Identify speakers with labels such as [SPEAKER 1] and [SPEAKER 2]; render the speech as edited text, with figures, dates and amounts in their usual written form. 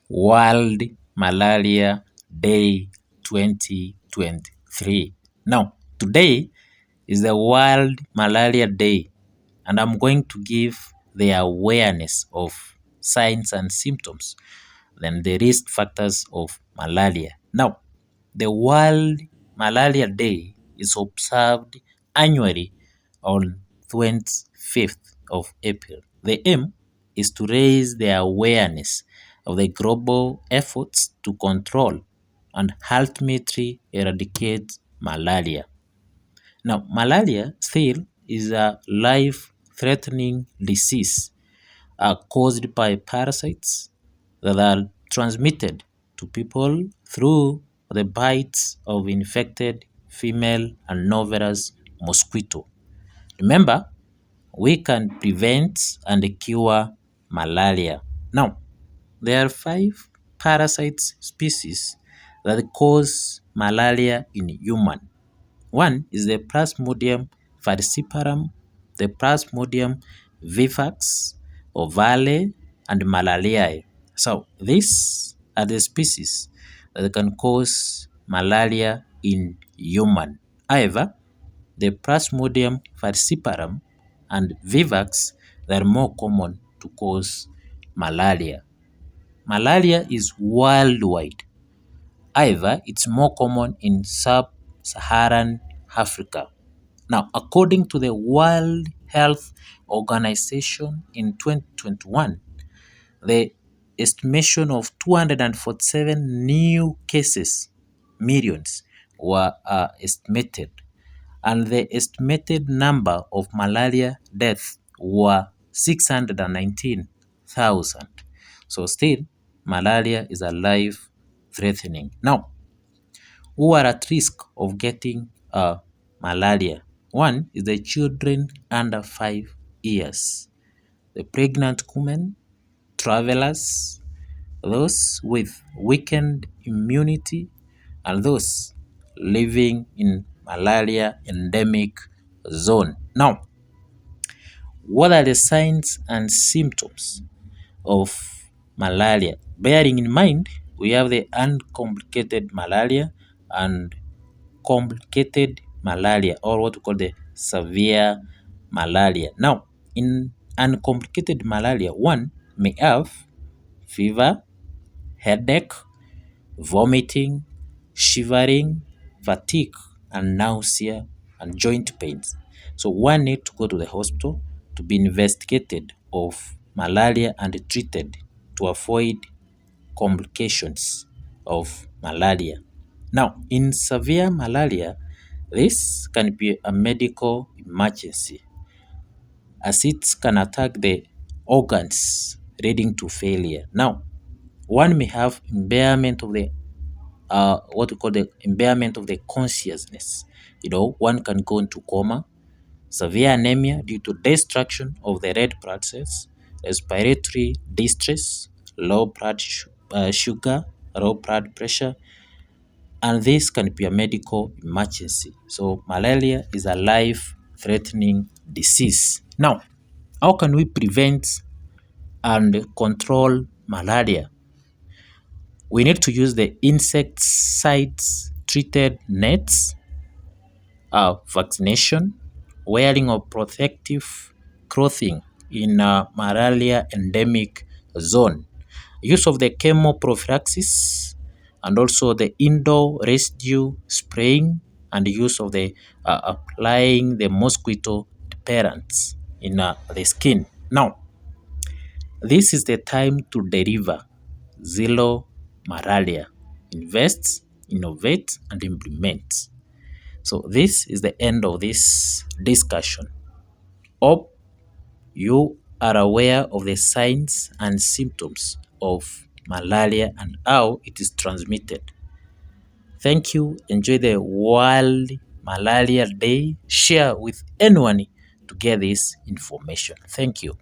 [SPEAKER 1] World Malaria Day 2023. Now, today is the World Malaria Day, and I'm going to give the awareness of signs and symptoms, then the risk factors of malaria. Now, the World Malaria Day is observed annually on 25th of April. The aim is to raise the awareness of the global efforts to control and ultimately eradicate malaria. Now, malaria still is a life-threatening disease caused by parasites that are transmitted to people through the bites of infected female anopheles mosquito. Remember, we can prevent and cure malaria. Now, there are 5 parasite species that cause malaria in human. One is the Plasmodium falciparum, the Plasmodium vivax, ovale, and Malariae. So these are the species that can cause malaria in human. However, the Plasmodium falciparum and vivax are more common to cause malaria. Malaria is worldwide. However, it's more common in sub-Saharan Africa. Now, according to the World Health Organization in 2021, the estimation of 247 new cases, millions, were estimated, and the estimated number of malaria deaths were 619,000. So still, malaria is a life-threatening. Now, who are at risk of getting malaria? One is the children under 5 years, the pregnant women, travelers, those with weakened immunity, and those living in malaria endemic zone. Now, what are the signs and symptoms of malaria? Bearing in mind, we have the uncomplicated malaria and complicated malaria, or what we call the severe malaria. Now, in uncomplicated malaria, one may have fever, headache, vomiting, shivering, fatigue, and nausea and joint pains. So one need to go to the hospital to be investigated of malaria and treated to avoid complications of malaria. Now, in severe malaria, this can be a medical emergency as it can attack the organs leading to failure. Now, one may have impairment of the what we call the impairment of the consciousness. One can go into coma, severe anemia due to destruction of the red blood cells, respiratory distress, low blood sugar, low blood pressure, and this can be a medical emergency. So malaria is a life-threatening disease. Now, how can we prevent and control malaria? We need to use the insecticides treated nets, vaccination, wearing of protective clothing in a malaria endemic zone, use of the chemoprophylaxis, and also the indoor residue spraying, and use of the applying the mosquito repellents in the skin. Now, this is the time to deliver zero malaria. Invest, innovate, and implement. So this is the end of this discussion. Hope you are aware of the signs and symptoms of malaria and how it is transmitted. Thank you. Enjoy the World Malaria Day. Share with anyone to get this information. Thank you.